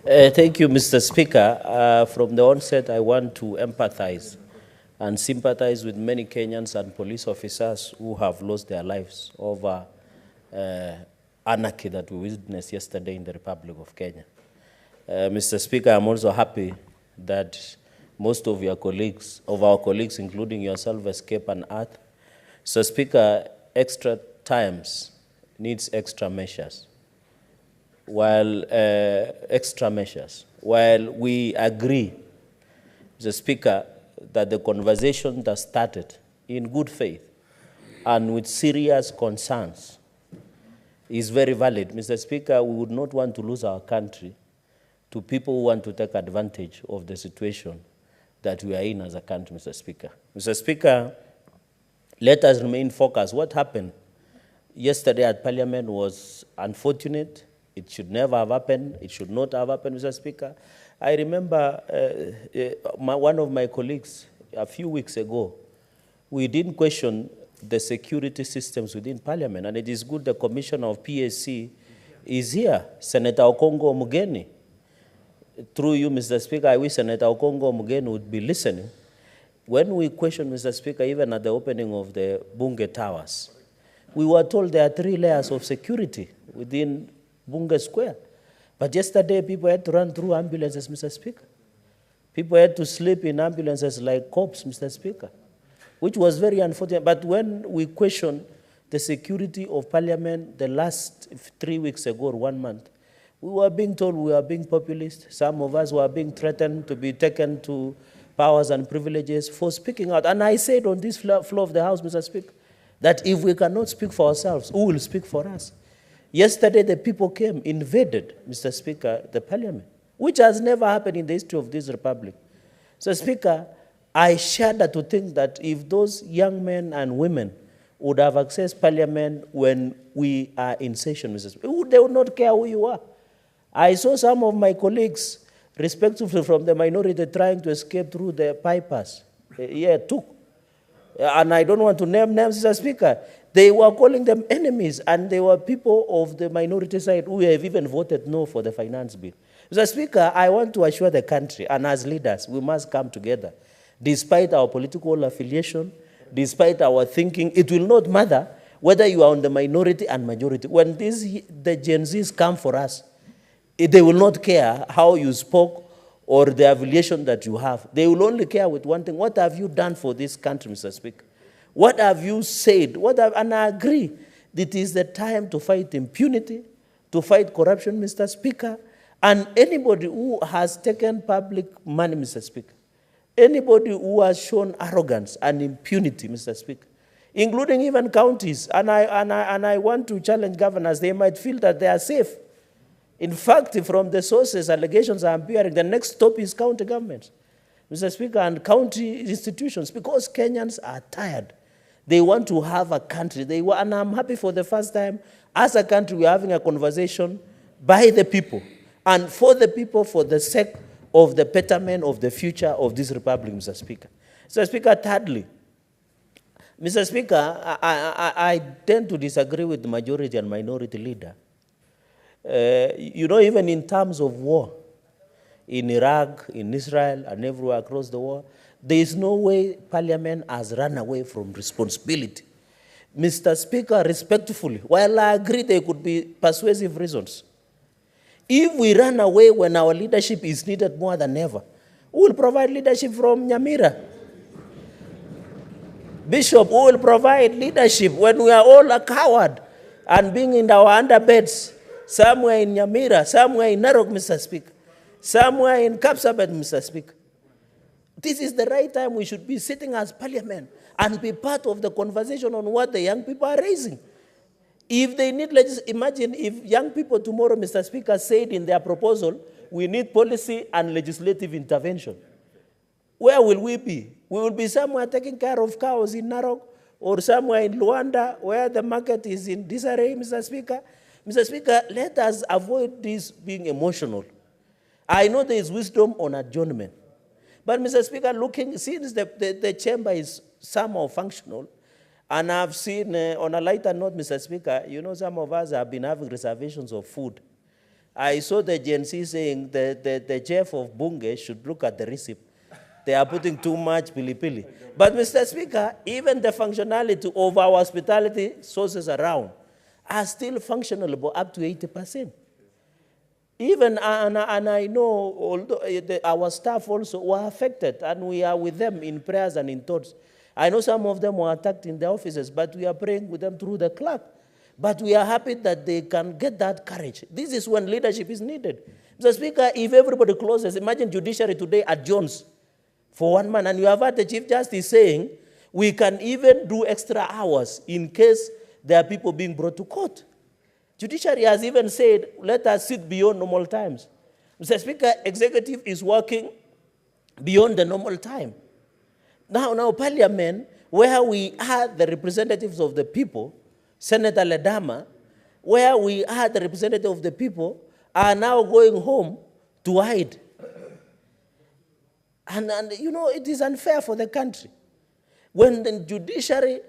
Thank you, Mr. Speaker. From the onset, I want to empathize and sympathize with many Kenyans and police officers who have lost their lives over anarchy that we witnessed yesterday in the Republic of Kenya. Mr. Speaker, I'm also happy that most of our colleagues, including yourself, escaped unearthed. So, Speaker, extra times needs extra measures. While we agree, Mr. Speaker, that the conversation that started in good faith and with serious concerns is very valid. Mr. Speaker, we would not want to lose our country to people who want to take advantage of the situation that we are in as a country, Mr. Speaker. Mr. Speaker, let us remain focused. What happened yesterday at Parliament was unfortunate. It should never have happened. It should not have happened, Mr. Speaker. I remember one of my colleagues a few weeks ago, we didn't question the security systems within Parliament, and it is good the Commissioner of PAC is here, Senator Okongo Omugeni. Through you, Mr. Speaker, I wish Senator Okongo Omugeni would be listening. When we questioned, Mr. Speaker, even at the opening of the Bunge Towers, we were told there are 3 layers of security within Bunge Square. But yesterday, people had to run through ambulances, Mr. Speaker. People had to sleep in ambulances like cops, Mr. Speaker, which was very unfortunate. But when we questioned the security of Parliament the last 3 weeks ago or 1 month, we were being told we were being populist. Some of us were being threatened to be taken to powers and privileges for speaking out. And I said on this floor of the House, Mr. Speaker, that if we cannot speak for ourselves, who will speak for us? Yesterday, the people came, invaded, Mr. Speaker, the Parliament, which has never happened in the history of this republic. So, Speaker, I shudder to think that if those young men and women would have accessed Parliament when we are in session, Mr. Speaker, they would not care who you are. I saw some of my colleagues, respectively from the minority, trying to escape through the bypass. And I don't want to name names, Mr. Speaker. They were calling them enemies, and they were people of the minority side who have even voted no for the finance bill. Mr. Speaker, I want to assure the country, and as leaders, we must come together. Despite our political affiliation, despite our thinking, it will not matter whether you are on the minority and majority. When the Gen Zs come for us, they will not care how you spoke or the affiliation that you have. They will only care with one thing. What have you done for this country, Mr. Speaker? What have you said? And I agree, it is the time to fight impunity, to fight corruption, Mr. Speaker, and anybody who has taken public money, Mr. Speaker, anybody who has shown arrogance and impunity, Mr. Speaker, including even counties, and I want to challenge governors, they might feel that they are safe. In fact, from the sources, allegations are appearing, the next stop is county governments, Mr. Speaker, and county institutions, because Kenyans are tired. They want to have a country. And I'm happy for the first time, as a country, we're having a conversation by the people, and for the people, for the sake of the betterment of the future of this republic, Mr. Speaker. Mr. Speaker, thirdly, Mr. Speaker, I tend to disagree with the majority and minority leader. Even in terms of war, in Iraq, in Israel, and everywhere across the world, there is no way Parliament has run away from responsibility. Mr. Speaker, respectfully, while I agree there could be persuasive reasons, if we run away when our leadership is needed more than ever, who will provide leadership from Nyamira? Bishop, who will provide leadership when we are all a coward and being in our underbeds, somewhere in Nyamira, somewhere in Narok, Mr. Speaker, somewhere in Kapsabet, Mr. Speaker? This is the right time we should be sitting as Parliament and be part of the conversation on what the young people are raising. If they need imagine if young people tomorrow, Mr. Speaker, said in their proposal, we need policy and legislative intervention. Where will we be? We will be somewhere taking care of cows in Narok, or somewhere in Luanda where the market is in disarray, Mr. Speaker. Mr. Speaker, let us avoid this being emotional. I know there is wisdom on adjournment. But, Mr. Speaker, since the chamber is somehow functional, and I've seen, on a lighter note, Mr. Speaker, some of us have been having reservations of food. I saw the Gen Z saying the chef of Bunge should look at the recipe. They are putting too much pili-pili. But, Mr. Speaker, even the functionality of our hospitality sources around are still functional up to 80%. Even, and I know, although our staff also were affected, and we are with them in prayers and in thoughts. I know some of them were attacked in their offices, but we are praying with them through the clerk. But we are happy that they can get that courage. This is when leadership is needed. Mr. Speaker, if everybody closes, imagine judiciary today adjourns for 1 month, and you have had the Chief Justice saying we can even do extra hours in case there are people being brought to court. Judiciary has even said, let us sit beyond normal times. Mr. Speaker, executive is working beyond the normal time. Now Parliament, where we are the representatives of the people, Senator Ledama, where we are the representative of the people, are now going home to hide. And you know, it is unfair for the country. When the judiciary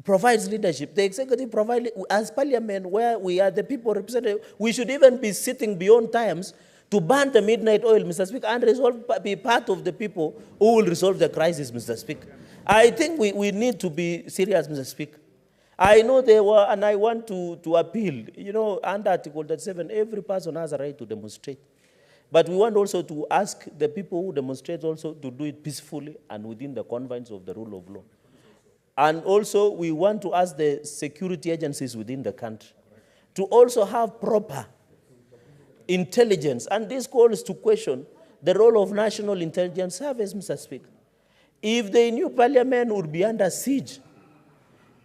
provides leadership, the executive provides, as Parliament, where we are the people represented, we should even be sitting beyond times to burn the midnight oil, Mr. Speaker, and be part of the people who will resolve the crisis, Mr. Speaker. I think we need to be serious, Mr. Speaker. I know there were, and I want to appeal, you know, under Article 37, every person has a right to demonstrate. But we want also to ask the people who demonstrate also to do it peacefully and within the confines of the rule of law. And also we want to ask the security agencies within the country to also have proper intelligence. And this calls to question the role of National Intelligence Service, Mr. Speaker. If the new Parliament would be under siege,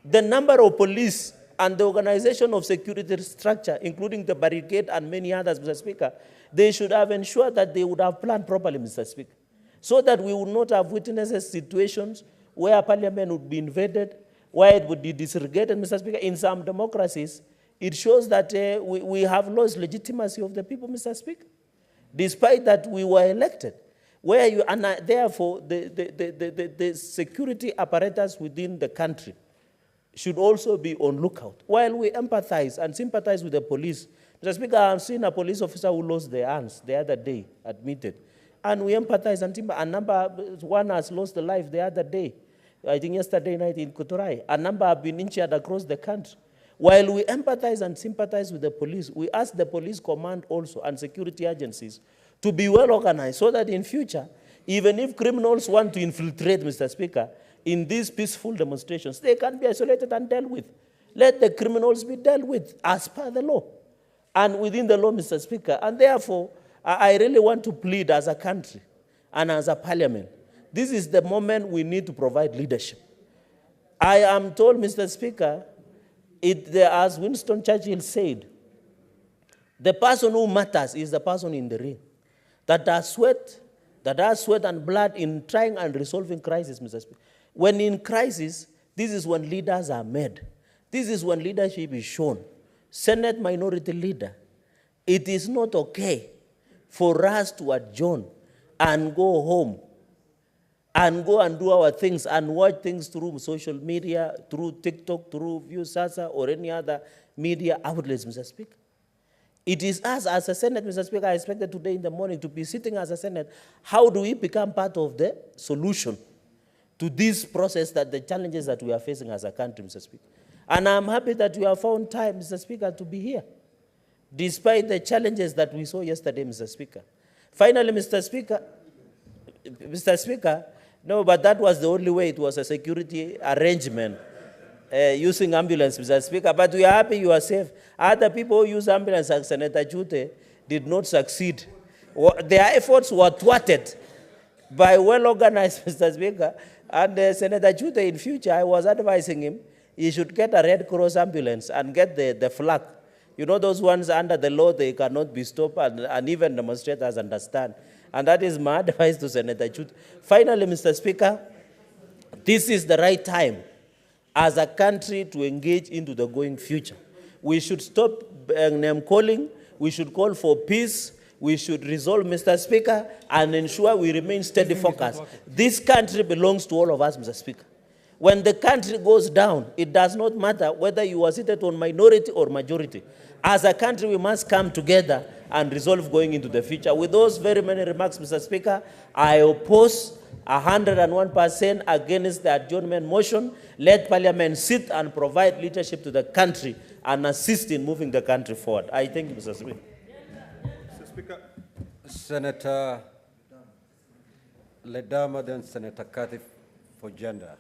the number of police and the organization of security structure, including the barricade and many others, Mr. Speaker, they should have ensured that they would have planned properly, Mr. Speaker, so that we would not have witnessed situations where Parliament would be invaded, where it would be disregarded, Mr. Speaker. In some democracies, it shows that we have lost legitimacy of the people, Mr. Speaker, despite that we were elected. Where you, and therefore, the security apparatus within the country should also be on lookout. While we empathize and sympathize with the police, Mr. Speaker, I've seen a police officer who lost their hands the other day, admitted. And we empathize, and one has lost a life the other day, I think yesterday night in Kuturai. A number have been injured across the country. While we empathize and sympathize with the police, we ask the police command also and security agencies to be well organized so that in future, even if criminals want to infiltrate, Mr. Speaker, in these peaceful demonstrations, they can be isolated and dealt with. Let the criminals be dealt with as per the law and within the law, Mr. Speaker. And therefore, I really want to plead as a country and as a Parliament. This is the moment we need to provide leadership. I am told, Mr. Speaker, as Winston Churchill said, the person who matters is the person in the ring that has sweat and blood in trying and resolving crisis, Mr. Speaker. When in crisis, this is when leaders are made. This is when leadership is shown. Senate Minority Leader, it is not okay for us to adjourn and go home and go and do our things and watch things through social media, through TikTok, through Viewsasa or any other media outlets, Mr. Speaker. It is us as a Senate, Mr. Speaker, I expected today in the morning to be sitting as a Senate. How do we become part of the solution to this process, that the challenges that we are facing as a country, Mr. Speaker? And I'm happy that you have found time, Mr. Speaker, to be here, despite the challenges that we saw yesterday, Mr. Speaker. Finally, Mr. Speaker, no, but that was the only way. It was a security arrangement using ambulance, Mr. Speaker. But we are happy you are safe. Other people who use ambulance, like Senator Jute, did not succeed. Their efforts were thwarted by well-organized, Mr. Speaker. And Senator Jute, in future, I was advising him, he should get a Red Cross ambulance and get the flag. You know, those ones under the law, they cannot be stopped, and even demonstrators understand. And that is my advice to Senator Jute. Finally, Mr. Speaker, this is the right time as a country to engage into the going future. We should stop name calling. We should call for peace. We should resolve, Mr. Speaker, and ensure we remain steady focused. This country belongs to all of us, Mr. Speaker. When the country goes down, it does not matter whether you are seated on minority or majority. As a country, we must come together and resolve going into the future. With those very many remarks, Mr. Speaker, I oppose 101% against the adjournment motion. Let Parliament sit and provide leadership to the country and assist in moving the country forward. I thank you, Mr. Speaker. Mr. Speaker. Senator Ledama, then Senator Kathy for gender.